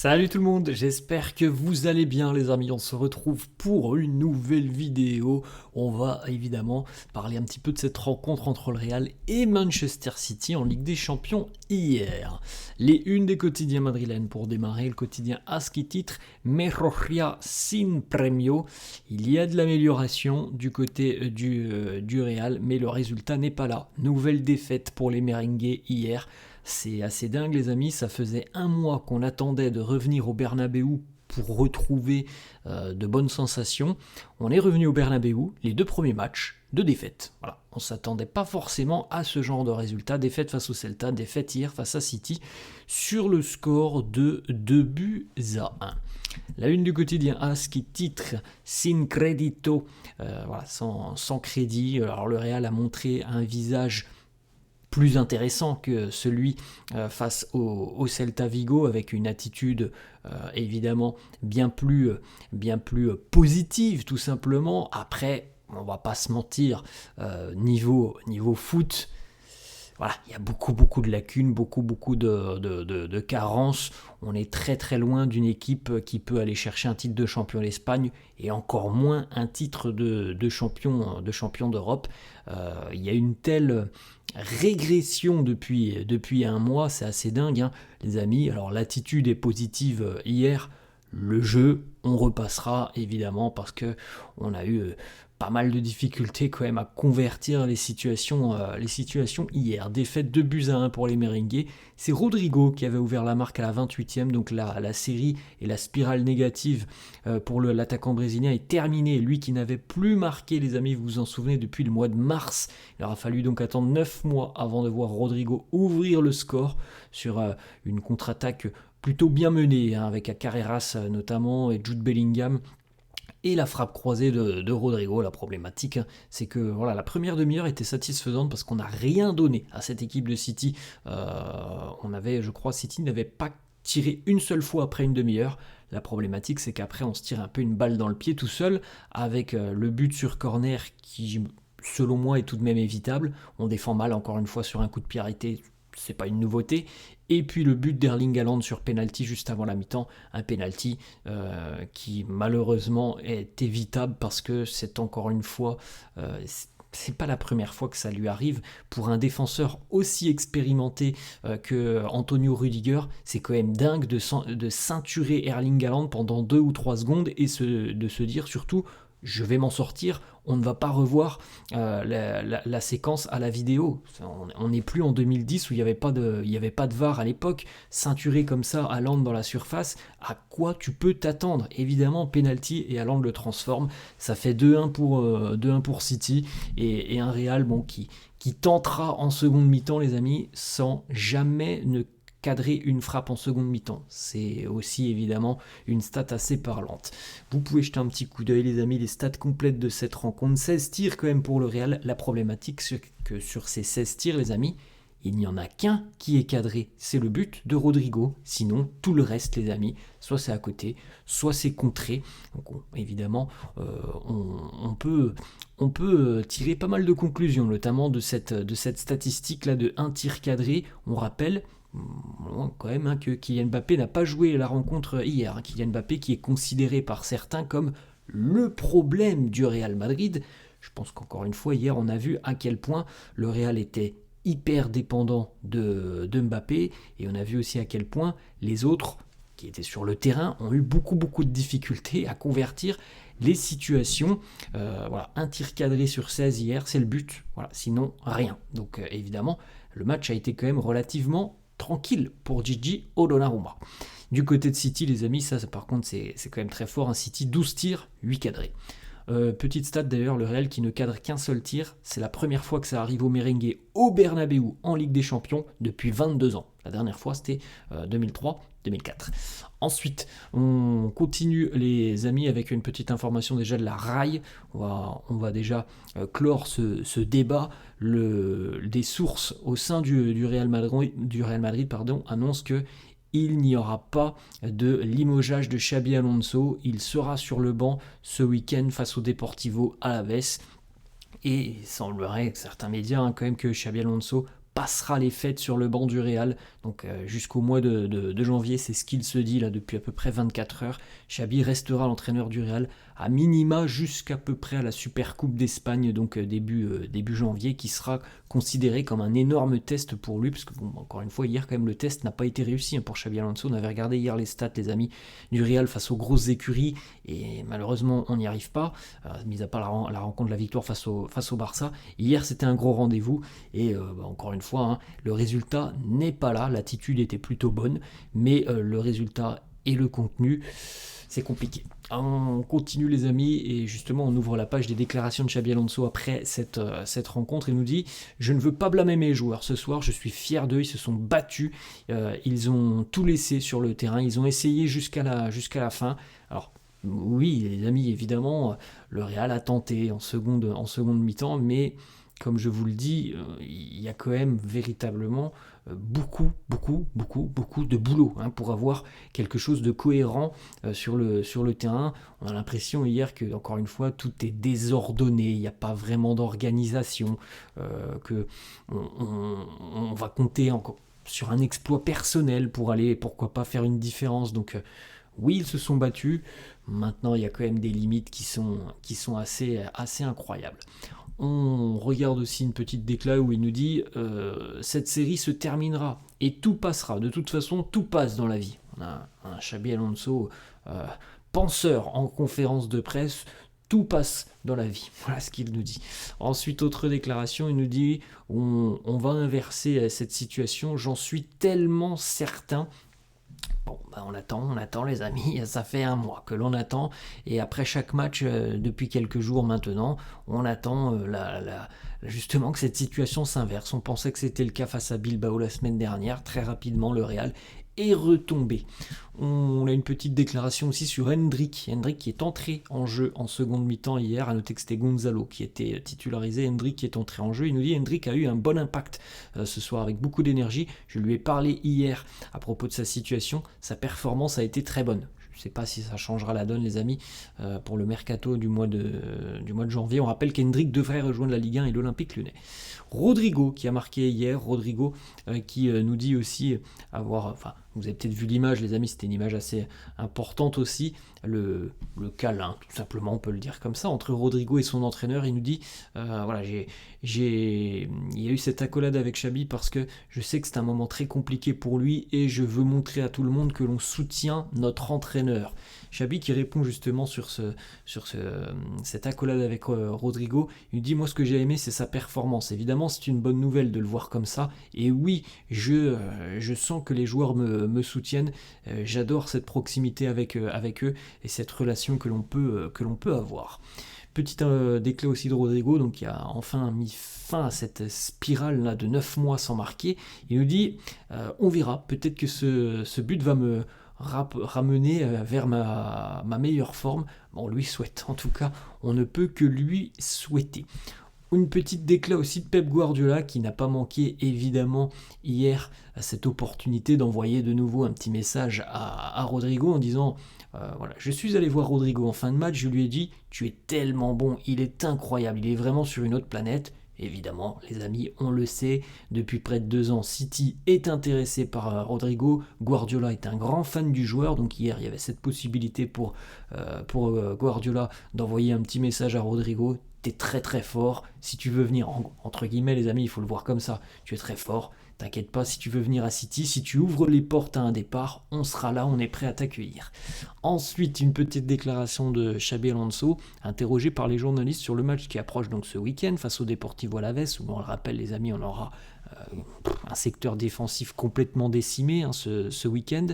Salut tout le monde, j'espère que vous allez bien les amis, on se retrouve pour une nouvelle vidéo. On va évidemment parler un petit peu de cette rencontre entre le Real et Manchester City en Ligue des Champions hier. Les unes des quotidiens madrilènes pour démarrer, le quotidien AS qui titre Mejoría sin premio. Il y a de l'amélioration du côté du Real, mais le résultat n'est pas là. Nouvelle défaite pour les merengues hier. C'est assez dingue les amis, ça faisait un mois qu'on attendait de revenir au Bernabéu pour retrouver de bonnes sensations. On est revenu au Bernabéu, les deux premiers matchs, de défaite. Voilà. On ne s'attendait pas forcément à ce genre de résultat. Défaite face au Celta, défaite hier face à City, sur le score de 2-1. La une du quotidien AS qui titre Sin Credito, voilà, sans crédit. Alors le Real a montré un visage plus intéressant que celui face au Celta Vigo, avec une attitude évidemment bien plus positive tout simplement. Après, on va pas se mentir, niveau foot, voilà, il y a beaucoup de lacunes, beaucoup de carences. On est très loin d'une équipe qui peut aller chercher un titre de champion d'Espagne et encore moins un titre de champion d'Europe. Il y a une telle régression depuis un mois, c'est assez dingue, hein, les amis. Alors l'attitude est positive hier. Le jeu, on repassera évidemment parce que on a eu pas mal de difficultés quand même à convertir les situations hier. Défaite 2-1 pour les merengues. C'est Rodrigo qui avait ouvert la marque à la 28e, donc la série et la spirale négative pour l'attaquant brésilien est terminée. Lui qui n'avait plus marqué, les amis, vous vous en souvenez, depuis le mois de mars. Il aura fallu donc attendre 9 mois avant de voir Rodrigo ouvrir le score sur une contre-attaque plutôt bien menée, hein, avec Carreras notamment et Jude Bellingham. Et la frappe croisée de Rodrigo, la problématique, hein, c'est que voilà, la première demi-heure était satisfaisante parce qu'on n'a rien donné à cette équipe de City. City n'avait pas tiré une seule fois après une demi-heure. La problématique, c'est qu'après, on se tire un peu une balle dans le pied tout seul, avec le but sur corner qui, selon moi, est tout de même évitable. On défend mal, encore une fois, sur un coup de pied arrêté. C'est pas une nouveauté. Et puis le but d'Erling Haaland sur penalty juste avant la mi-temps, un penalty qui malheureusement est évitable parce que c'est encore une fois, c'est pas la première fois que ça lui arrive. Pour un défenseur aussi expérimenté que Antonio Rüdiger, c'est quand même dingue de ceinturer Erling Haaland pendant 2 ou 3 secondes et de se dire surtout je vais m'en sortir, on ne va pas revoir la séquence à la vidéo. On n'est plus en 2010 où il n'y avait pas de VAR à l'époque. Ceinturé comme ça, Haaland dans la surface, à quoi tu peux t'attendre? Évidemment, penalty et Haaland le transforme. Ça fait 2-1 pour City et un Real qui tentera en seconde mi-temps, les amis, sans jamais ne cadrer une frappe en seconde mi-temps. C'est aussi évidemment une stat assez parlante. Vous pouvez jeter un petit coup d'œil, les amis, les stats complètes de cette rencontre. 16 tirs quand même pour le Real. La problématique, c'est que sur ces 16 tirs, les amis, il n'y en a qu'un qui est cadré. C'est le but de Rodrigo. Sinon, tout le reste, les amis, soit c'est à côté, soit c'est contré. Donc, évidemment, on peut tirer pas mal de conclusions, notamment de cette statistique-là de un tir cadré. On rappelle quand même, hein, que Kylian Mbappé n'a pas joué la rencontre hier. Hein. Kylian Mbappé qui est considéré par certains comme le problème du Real Madrid. Je pense qu'encore une fois, hier, on a vu à quel point le Real était hyper dépendant de Mbappé, et on a vu aussi à quel point les autres qui étaient sur le terrain ont eu beaucoup de difficultés à convertir les situations. Voilà, un tir cadré sur 16 hier, c'est le but. Voilà, sinon, rien. Donc évidemment, le match a été quand même relativement tranquille pour Gigi Donnarumma. Du côté de City, les amis, ça par contre c'est quand même très fort. Un City 12 tirs, 8 cadrés. Petite stat d'ailleurs, le Real qui ne cadre qu'un seul tir, c'est la première fois que ça arrive au merengue au Bernabéu en Ligue des Champions depuis 22 ans. La dernière fois c'était 2003-2004. Ensuite, on continue les amis avec une petite information déjà de la RAI. On va déjà clore ce débat. Des sources au sein du Real Madrid annoncent que il n'y aura pas de limogeage de Xabi Alonso. Il sera sur le banc ce week-end face au Deportivo Alavés. Et il semblerait que certains médias, quand même, que Xabi Alonso passera les fêtes sur le banc du Real. Donc jusqu'au mois de janvier, c'est ce qu'il se dit là depuis à peu près 24 heures. Xabi restera l'entraîneur du Real à minima jusqu'à peu près à la Super Coupe d'Espagne, donc début janvier, qui sera considéré comme un énorme test pour lui, parce que bon, encore une fois, hier quand même le test n'a pas été réussi pour Xabi Alonso. On avait regardé hier les stats, les amis, du Real face aux grosses écuries, et malheureusement on n'y arrive pas, mis à part la rencontre de la victoire face au Barça. Hier c'était un gros rendez-vous, et encore une fois, le résultat n'est pas là, l'attitude était plutôt bonne, mais le résultat et le contenu, c'est compliqué. On continue les amis, et justement on ouvre la page des déclarations de Xabi Alonso après cette rencontre. Il nous dit: je ne veux pas blâmer mes joueurs ce soir, je suis fier d'eux, ils se sont battus, ils ont tout laissé sur le terrain, ils ont essayé jusqu'à la fin. Alors oui les amis, évidemment le Real a tenté en seconde mi-temps, mais comme je vous le dis, il y a quand même véritablement beaucoup de boulot pour avoir quelque chose de cohérent sur le terrain. On a l'impression hier que, encore une fois, tout est désordonné, il n'y a pas vraiment d'organisation, que on va compter encore sur un exploit personnel pour aller, pourquoi pas, faire une différence. Donc oui, ils se sont battus. Maintenant, il y a quand même des limites qui sont assez incroyables. On regarde aussi une petite décla où il nous dit cette série se terminera et tout passera. De toute façon, tout passe dans la vie. On a un Xabi Alonso penseur en conférence de presse. Tout passe dans la vie. Voilà ce qu'il nous dit. Ensuite, autre déclaration, il nous dit on va inverser cette situation. J'en suis tellement certain. Bon, on attend les amis, ça fait un mois que l'on attend, et après chaque match, depuis quelques jours maintenant, on attend justement que cette situation s'inverse. On pensait que c'était le cas face à Bilbao la semaine dernière, très rapidement le Real est retombé. On a une petite déclaration aussi sur Hendrick qui est entré en jeu en seconde mi-temps hier. À noter que c'était Gonzalo qui était titularisé, Hendrick qui est entré en jeu. Il nous dit Hendrick a eu un bon impact ce soir avec beaucoup d'énergie. Je lui ai parlé hier à propos de sa situation. Sa performance a été très bonne. Je ne sais pas si ça changera la donne les amis pour le mercato du mois de janvier. On rappelle qu'Hendrick devrait rejoindre la Ligue 1 et l'Olympique Lyonnais. Rodrigo qui a marqué hier, Rodrigo qui nous dit aussi vous avez peut-être vu l'image les amis, c'était une image assez importante aussi, le câlin, tout simplement, on peut le dire comme ça, entre Rodrigo et son entraîneur. Il nous dit il y a eu cette accolade avec Xabi parce que je sais que c'est un moment très compliqué pour lui et je veux montrer à tout le monde que l'on soutient notre entraîneur. Xabi qui répond justement sur cette accolade avec Rodrigo. Il nous dit moi ce que j'ai aimé c'est sa performance. Évidemment c'est une bonne nouvelle de le voir comme ça, et oui je sens que les joueurs me soutiennent. J'adore cette proximité avec eux et cette relation que l'on peut avoir. Petite déclat aussi de Rodrigo, donc qui a enfin mis fin à cette spirale là de 9 mois sans marquer. Il nous dit on verra, peut-être que ce but va me ramener vers ma meilleure forme. On lui souhaite, en tout cas, on ne peut que lui souhaiter. Une petite déclat aussi de Pep Guardiola qui n'a pas manqué évidemment hier à cette opportunité d'envoyer de nouveau un petit message à Rodrigo en disant je suis allé voir Rodrigo en fin de match, je lui ai dit tu es tellement bon, il est incroyable, il est vraiment sur une autre planète. Évidemment, les amis, on le sait, depuis près de 2 ans, City est intéressé par Rodrigo. Guardiola est un grand fan du joueur, donc hier, il y avait cette possibilité pour Guardiola d'envoyer un petit message à Rodrigo. T'es très très fort, si tu veux venir, entre guillemets les amis, il faut le voir comme ça, tu es très fort, t'inquiète pas, si tu veux venir à City, si tu ouvres les portes à un départ, on sera là, on est prêt à t'accueillir. Ensuite, une petite déclaration de Xabi Alonso, interrogé par les journalistes sur le match qui approche donc ce week-end face au Deportivo Alavés, où on le rappelle les amis, on aura un secteur défensif complètement décimé ce week-end.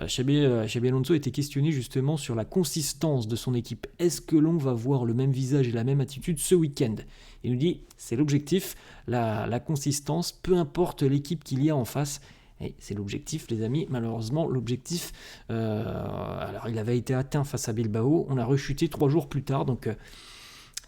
Xabi Alonso a été questionné justement sur la consistance de son équipe. Est-ce que l'on va voir le même visage et la même attitude ce week-end ? Il nous dit, c'est l'objectif, la consistance, peu importe l'équipe qu'il y a en face. Et c'est l'objectif les amis, malheureusement l'objectif, alors il avait été atteint face à Bilbao, on a rechuté 3 jours plus tard, donc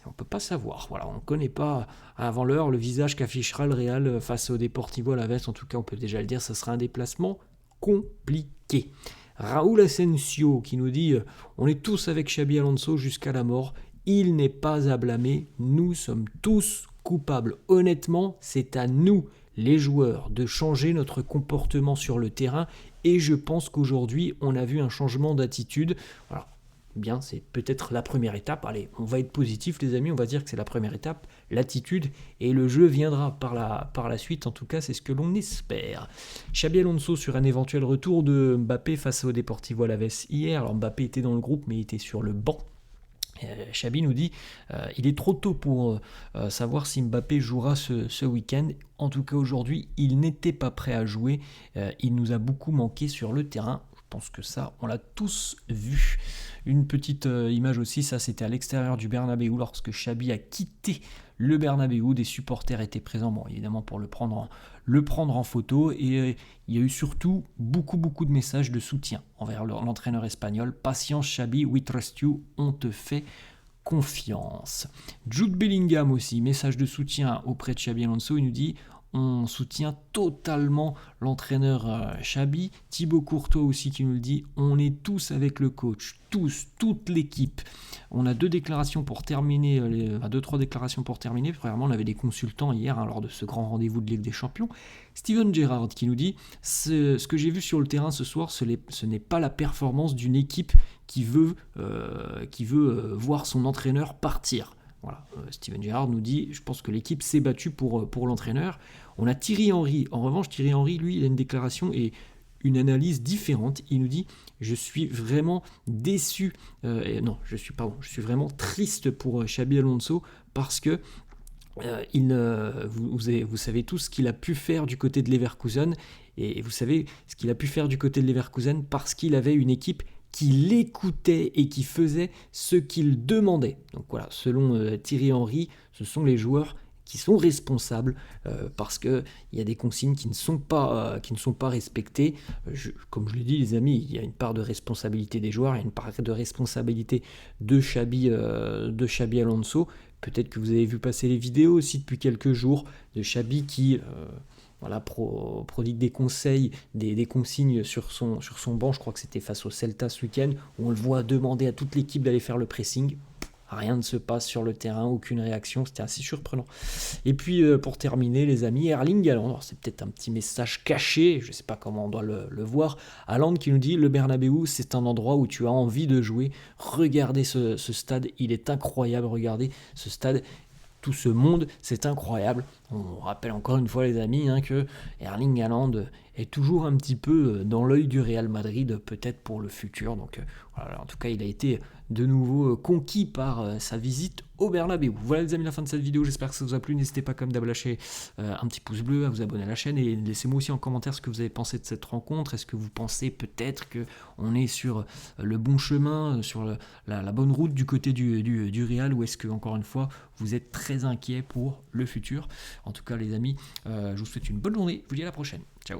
on ne peut pas savoir, voilà, on ne connaît pas avant l'heure le visage qu'affichera le Real face au Deportivo Alavés. En tout cas on peut déjà le dire, ça sera un déplacement compliqué. Raúl Asensio qui nous dit on est tous avec Xabi Alonso jusqu'à la mort, il n'est pas à blâmer, nous sommes tous coupables. Honnêtement, c'est à nous, les joueurs, de changer notre comportement sur le terrain. Et je pense qu'aujourd'hui, on a vu un changement d'attitude. Voilà. Bien, c'est peut-être la première étape. Allez, on va être positif les amis, on va dire que c'est la première étape, l'attitude, et le jeu viendra par la suite, en tout cas c'est ce que l'on espère. Xabi Alonso sur un éventuel retour de Mbappé face au Deportivo Alavés hier. Alors Mbappé était dans le groupe mais il était sur le banc. Xabi nous dit il est trop tôt pour savoir si Mbappé jouera ce week-end. En tout cas aujourd'hui, il n'était pas prêt à jouer. Il nous a beaucoup manqué sur le terrain. Je pense que ça, on l'a tous vu. Une petite image aussi, ça c'était à l'extérieur du Bernabéu lorsque Xabi a quitté le Bernabéu. Des supporters étaient présents, bon, évidemment pour le prendre en photo. Et il y a eu surtout beaucoup de messages de soutien envers l'entraîneur espagnol. Patience Xabi, we trust you, on te fait confiance. Jude Bellingham aussi, message de soutien auprès de Xabi Alonso. Il nous dit on soutient totalement l'entraîneur Xabi. Thibaut Courtois aussi qui nous le dit, on est tous avec le coach, toute l'équipe. On a deux, trois déclarations pour terminer. Premièrement, on avait des consultants hier lors de ce grand rendez-vous de Ligue des Champions. Steven Gerrard qui nous dit ce que j'ai vu sur le terrain ce soir, ce n'est pas la performance d'une équipe qui veut voir son entraîneur partir. Voilà, Steven Gerrard nous dit, je pense que l'équipe s'est battue pour l'entraîneur. On a Thierry Henry. En revanche, Thierry Henry, lui, il a une déclaration et une analyse différente. Il nous dit, je suis vraiment déçu. Je suis vraiment triste pour Xabi Alonso parce que vous savez tous ce qu'il a pu faire du côté de Leverkusen. Et vous savez ce qu'il a pu faire du côté de Leverkusen parce qu'il avait une équipe qui l'écoutait et qui faisait ce qu'il demandait. Donc voilà, selon Thierry Henry, ce sont les joueurs qui sont responsables parce qu'il y a des consignes qui ne sont pas respectées. Comme je l'ai dit les amis, il y a une part de responsabilité des joueurs, il y a une part de responsabilité de Xabi Alonso. Peut-être que vous avez vu passer les vidéos aussi depuis quelques jours de Xabi qui prodigue des conseils, des consignes sur son banc. Je crois que c'était face au Celta ce week-end, où on le voit demander à toute l'équipe d'aller faire le pressing. Rien ne se passe sur le terrain, aucune réaction, c'était assez surprenant. Et puis pour terminer les amis, Erling Haaland, alors c'est peut-être un petit message caché, je ne sais pas comment on doit le voir. Haaland qui nous dit, le Bernabéu c'est un endroit où tu as envie de jouer, regardez ce stade, il est incroyable, regardez ce stade. Tout ce monde, c'est incroyable. On rappelle encore une fois les amis que Erling Haaland est toujours un petit peu dans l'œil du Real Madrid, peut-être pour le futur. Donc voilà, en tout cas, il a été de nouveau conquis par sa visite au Bernabéu. Voilà les amis, la fin de cette vidéo, j'espère que ça vous a plu. N'hésitez pas comme d'hab à lâcher un petit pouce bleu, à vous abonner à la chaîne et laissez-moi aussi en commentaire ce que vous avez pensé de cette rencontre. Est-ce que vous pensez peut-être qu'on est sur le bon chemin, sur la bonne route du côté du Real, ou est-ce que, encore une fois, vous êtes très inquiet pour le futur? En tout cas les amis, je vous souhaite une bonne journée, je vous dis à la prochaine. Ciao.